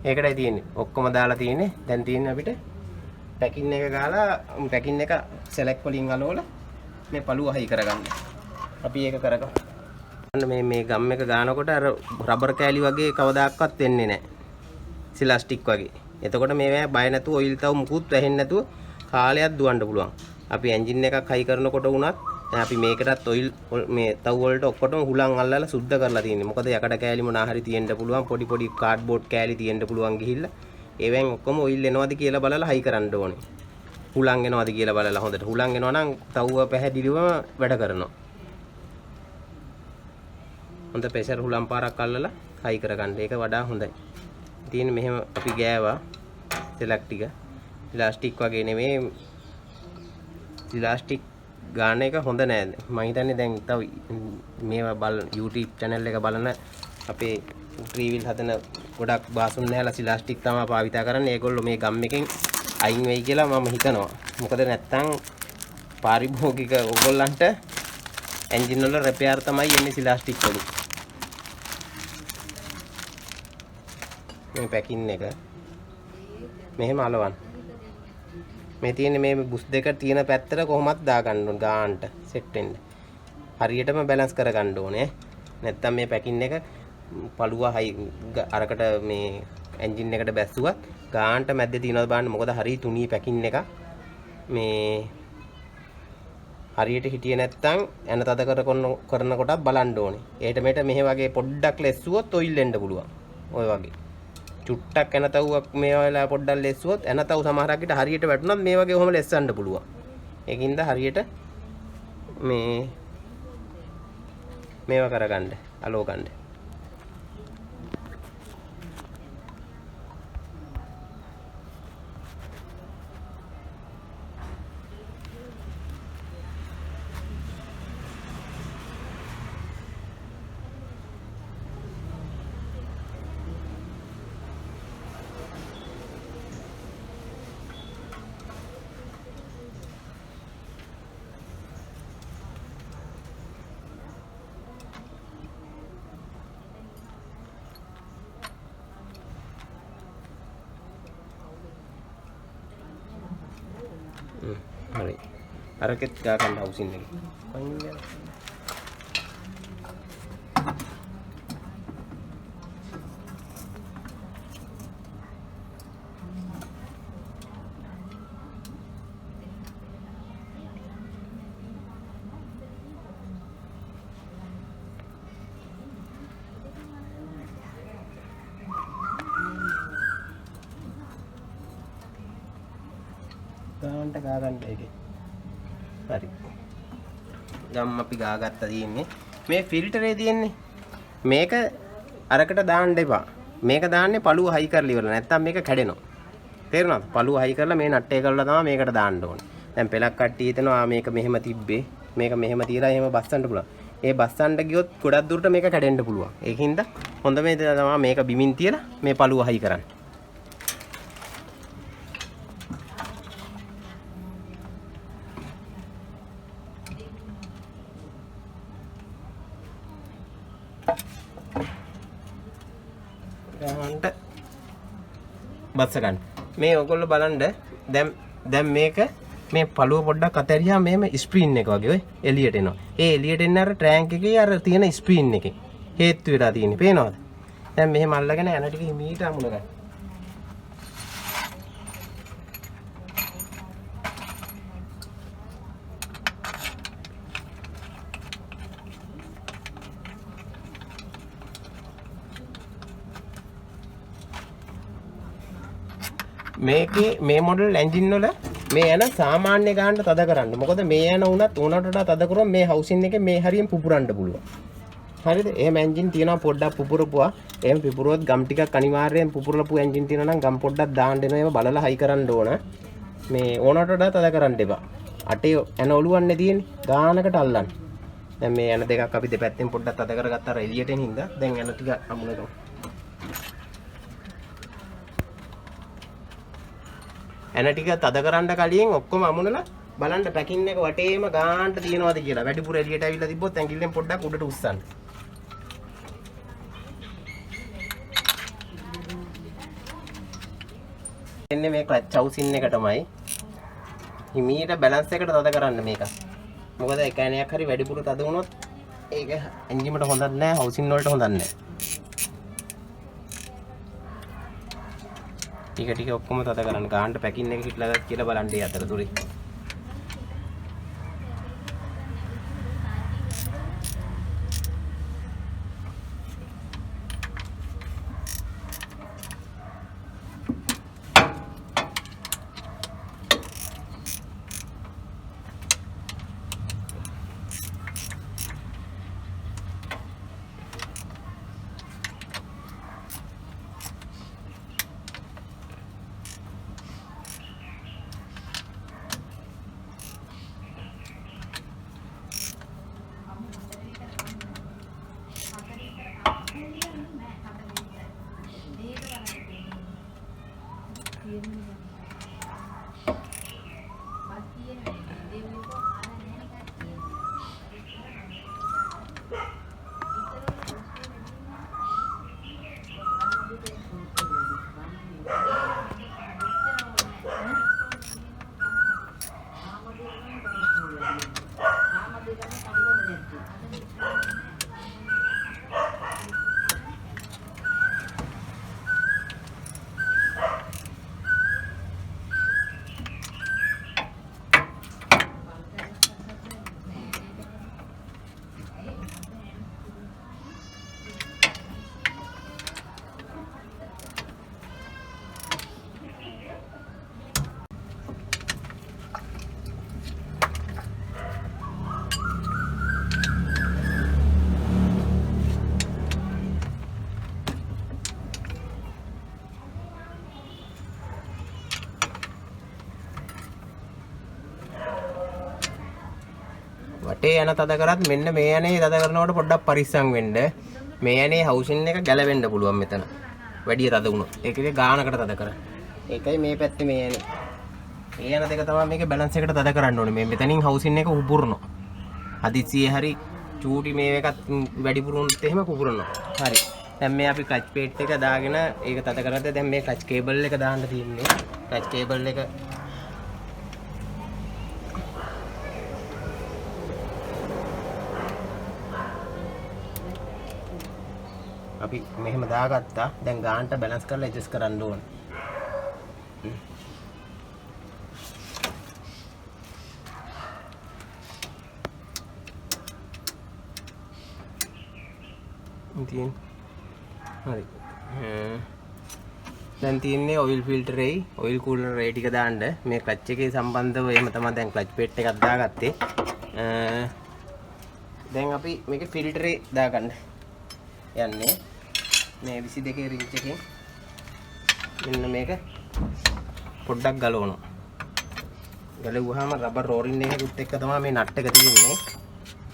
ඒකටයි තියෙන්නේ. ඔක්කොම දාලා තියෙන්නේ. දැන් තියෙන්නේ අපිට පැකින් එක ගාලා පැකින් එක සෙලෙක්ට් වලින් අලවලා මේ පළුව හයි කරගන්න. අපි ඒක කරගමු. මේ ගම් එක ගානකොට අර රබර් කෑලි වගේ කවදාක්වත් වෙන්නේ නැහැ. සිලාස්ටික් වගේ. එතකොට මේවා බය නැතුව ඔයිල් තව මුකුත් වැහෙන්නේ නැතුව කාලයක් දුවන්න පුළුවන්. අපි එන්ජින් එකක් හයි කරනකොට වුණත් දැන් අපි මේකටත් ඔයිල් මේ තව වලට ඔක්කොටම හුලං අල්ලලා සුද්ධ කරලා තියෙන්නේ. මොකද යකඩ කෑලි මොනා හරි තියෙන්න පුළුවන්. පොඩි පොඩි කාඩ්බෝඩ් කෑලි තියෙන්න පුළුවන් ගිහිල්ලා. ඒවෙන් ඔක්කොම ඔයිල් එනවද කියලා බලලා හයි කරන්න ඕනේ. හුලං එනවද කියලා බලලා හොඳට. හුලං එනවා නම් තවුව පැහැදිලිවම වැඩ කරනවා. හොඳ ප්‍රෙෂර් හුලම් පාරක් අල්ලලා හයි කරගන්න. ඒක වඩා හොඳයි. තියෙන මෙහෙම අපි ගෑවා සෙලෙක්ට් ටික. ඉලාස්ටික් වගේ නෙමෙයි. ඉලාස්ටික් ගාන එක හොඳ නෑ. මම හිතන්නේ දැන් තව මේවා බලන YouTube channel එක බලන අපේ ට්‍රීවිල් හදන ගොඩක් බාසුන් නැහැලා ඉලාස්ටික් තමයි පාවිතා කරන්නේ. ඒගොල්ලෝ මේ ගම් එකෙන් අයින් වෙයි කියලා මම හිතනවා. මොකද නැත්තම් පාරිභෝගික ඕගොල්ලන්ට එන්ජින් වල රිපෙයාර් තමයි එන්නේ ඉලාස්ටික් වලින්. මේ පැකින් එක මෙහෙම අලවන්න. මේ තියෙන්නේ මේ බුස් දෙක තියෙන පැත්තට කොහොමද දාගන්න ඕන ගානට සෙට් වෙන්න. හරියටම බැලන්ස් කරගන්න ඕනේ. නැත්තම් මේ පැකින් එක පළුව හයි අරකට මේ එන්ජින් එකට බැස්සුවත් ගානට මැද්දේ තියෙනවද බලන්න. මොකද හරිය තුනී පැකින් එක මේ හරියට හිටියේ නැත්තම් එන තද කරන කොටත් බලන්න ඕනේ. ඒට මෙට මෙහෙ වගේ පොඩ්ඩක් ලැස්සුවොත් ඔයිල් එන්න පුළුවන්. ඔය වගේ චුට්ටක් එනතව්වක් මේ වෙලාව පොඩ්ඩක් ලැස්සුවොත් එනතව් සමහරක් විට හරියට වැටුණත් මේ වගේ ඔහම ලැස්සන්න පුළුවන්. ඒකින්ද හරියට මේවා කරගන්න අලෝ ගන්න. හරි. අරකෙත් ගා ගන්න හවුසින් එක. ගානට ගා ගන්න එකේ. හරි. ගම් අපි ගාගත්තා තියෙන්නේ. මේ ෆිල්ටරේ තියෙන්නේ. මේක අරකට දාන්න එපා. මේක දාන්නේ පළුව හයි කරලා ඉවරලා. නැත්තම් මේක කැඩෙනවා. තේරුණාද? පළුව හයි කරලා මේ නට් එක කරලා තමයි මේකට දාන්න ඕනේ. දැන් පෙලක් කට්ටිය හිතනවා මේක මෙහෙම තිබ්බේ. මේක මෙහෙම තියලා එහෙම බස්සන්න පුළුවන්. ඒ බස්සන්න ගියොත් ගොඩක් දුරට මේක කැඩෙන්න පුළුවන්. ඒකින්ද හොඳ මේ තමයි මේක බිමින් තියලා මේ පළුව හයි කරන්න. බස්ස ගන්න. මේ ඔයගොල්ලෝ බලන්න දැන් මේක මේ පළුව පොඩ්ඩක් අතහැරියා මේම ස්ක්‍රීන් එක වගේ ඔය එළියට එනවා. ඒ එළියට එන්න අර ට්‍රෑන්ක් එකේ අර තියෙන ස්ක්‍රීන් එකේ හේතු වෙලා තියෙන්නේ. පේනවද? දැන් මෙහෙම අල්ලගෙන යන ටික හිමීට අමුණ ගන්න. මේකේ මේ මොඩල් එන්ජින් වල මේ යන සාමාන්‍ය ගානට තද කරන්න. මොකද මේ යන උනත් උනට වඩා තද කරොත් මේ හවුසින් එකේ මේ හරියෙන් පුපුරන්න පුළුවන්. හරිද? එහෙම එන්ජින් තියනවා පොඩ්ඩක් පුපුරපුවා. එහෙම පුපුරුවොත් ගම් ටිකක් අනිවාර්යෙන් පුපුරලපු එන්ජින් තියනවා නම් ගම් පොඩ්ඩක් දාන්න එනවා. ඒව බලලා හයි කරන්න ඕන. මේ ඕනට වඩා තද කරන්න එපා. අටේ යන ඔලුවන්නේ තියෙන්නේ. ගානකට අල්ලන්න. දැන් මේ යන දෙකක් අපි දෙපැත්තෙන් පොඩ්ඩක් තද කරගත්තා අර එළියට එන හින්දා දැන් යන ටික අමුණනවා. එන ටික තද කරන්න කලින් ඔක්කොම අමුණලා බලන්න පැකින් එක වටේම ගානට තියනවාද කියලා. වැඩිපුර එළියට ඇවිල්ලා තිබ්බොත් ඇඟිල්ලෙන් පොඩ්ඩක් උඩට උස්සන්න. එන්නේ මේ ක්ලච් හවුසින් එකටමයි. හිමීට බැලන්ස් එකට තද කරන්න මේක. මොකද එක ඇණයක් හරි වැඩිපුර තද වුණොත් ඒක එන්ජිමට හොඳක් නැහැ, හවුසින් වලට හොඳක් නැහැ. ටික ටික ඔක්කොම තද කරන්න. ගානට පැකින් එක හිටලාද කියලා බලන්න ඒ අතරතුරේ. වටේ යන තද කරත් මෙන්න මේ යනේ තද කරනකොට පොඩ්ඩක් පරිස්සම් වෙන්න. මේ යනේ හවුසින් එක ගැලවෙන්න පුළුවන් මෙතන. වැඩි තද වුණොත්. ඒකේ ගානකට තද කර. ඒකයි මේ පැත්තේ මේ යනේ. මේ යන දෙක තමයි මේකේ බැලන්ස් එකට තද කරන්න ඕනේ. මේ මෙතනින් හවුසින් එක උපුරනවා. හදිසියේ හරි චූටි මේ එකත් වැඩිපුර වුණොත් එහෙම පුපුරනවා. හරි. දැන් මේ අපි ක්ලච් ප්ලේට් එක දාගෙන ඒක තද කරද්දී දැන් මේ ක්ලච් කේබල් එක දාන්න තියෙන්නේ. ක්ලච් කේබල් එක අපි මෙහෙම දාගත්තා. දැන් ගානට බැලන්ස් කරලා ඇඩ්ජස්ට් කරන්න ඕන. ඉතින් හරි. දැන් තියෙන්නේ ඔයිල් ෆිල්ටර් එකයි ඔයිල් කූලර් එක ටික දාන්න. මේ ක්ලච් එකේ සම්බන්ධව එහෙම තමයි දැන් ක්ලච් ප්ලේට් එකක් දාගත්තේ. දැන් අපි මේකේ ෆිල්ටරේ දාගන්න යන්නේ. මේ 22 රින්ච් එකෙන් මෙන්න මේක පොඩ්ඩක් ගලවනවා. ගලවුවාම රබර් රෝරින් එකකුත් එක්ක තමයි මේ නට් එක තියෙන්නේ.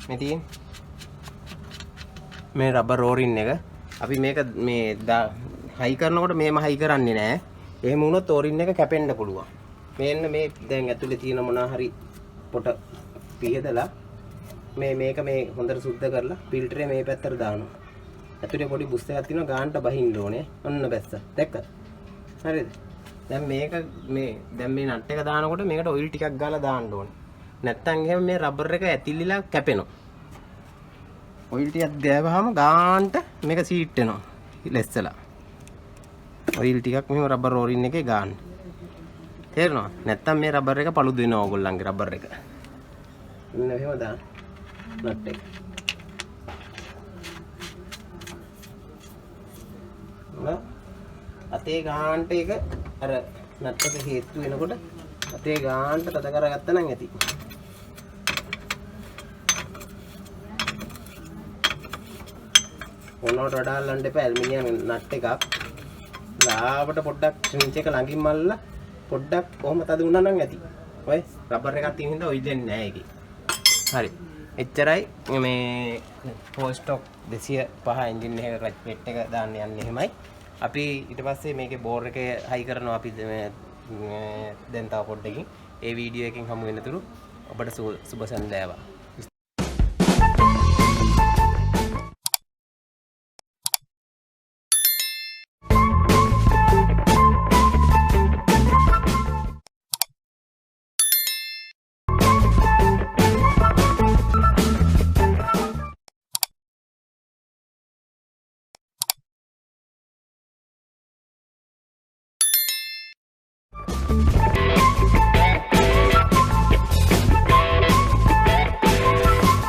මේ තියෙන්නේ මේ රබර් රෝරින් එක. අපි මේක මේ හයි කරනකොට මේම හයි කරන්නේ නැහැ. එහෙම වුණොත් ඕරින් එක කැපෙන්න පුළුවන්. මෙන්න මේ දැන් ඇතුලේ තියෙන මොනවා හරි පොට පිහදලා මේක මේ හොඳට සුද්ධ කරලා ෆිල්ටරේ මේ පැත්තට දානවා. ඇතුලේ පොඩි බුස් එකක් තියෙනවා ගානට බහින්න ඕනේ. ඔන්න බැස්සා. දැක්කද? හරිද? දැන් මේක දැන් මේ නට් එක දානකොට මේකට ඔයිල් ටිකක් ගාලා දාන්න ඕනේ. නැත්තම් එහෙම මේ රබර් එක ඇතිලිලා කැපෙනවා. ඔයිල් ටිකක් ගෑවහම ගාන්ට මේක සීට් වෙනවා. ලෙස්සලා. ඔයිල් ටිකක් මෙහෙම රබර් ඕරින් එකේ ගාන්න. තේරෙනවද? නැත්තම් මේ රබර් එක paludu වෙනවා ඕගොල්ලන්ගේ රබර් එක. ඉන්න එහෙම දාන්න. නට් එක. අතේ ගාන්ට එක අර නට් එක හේතු වෙනකොට අතේ ගාන්ට තද කරගත්තා නම් ඇති. ඕනවට වඩා අල්ලන්න එපා ඇල්මිනියම් නට් එකක්. ලාවට පොඩ්ඩක් ස්විච් එක ළඟින් මල්ලා පොඩ්ඩක් කොහොම තද වුණා නම් ඇති. ඔය රබර් එකක් තියෙන හින්දා ඔයිල් දෙන්නේ නැහැ ඒකේ. හරි. එච්චරයි මේ ෆෝර් ස්ටොක් 205 එන්ජින් එක රෙට් එක දාන්න යන්නේ එහෙමයි. අපි ඊට පස්සේ මේකේ බෝර් එක හයි කරනවා අපි දැන් තව පොඩ්ඩකින් ඒ වීඩියෝ එකකින් හමු වෙනතුරු ඔබට සුබ සන්ධ්‍යාවක්.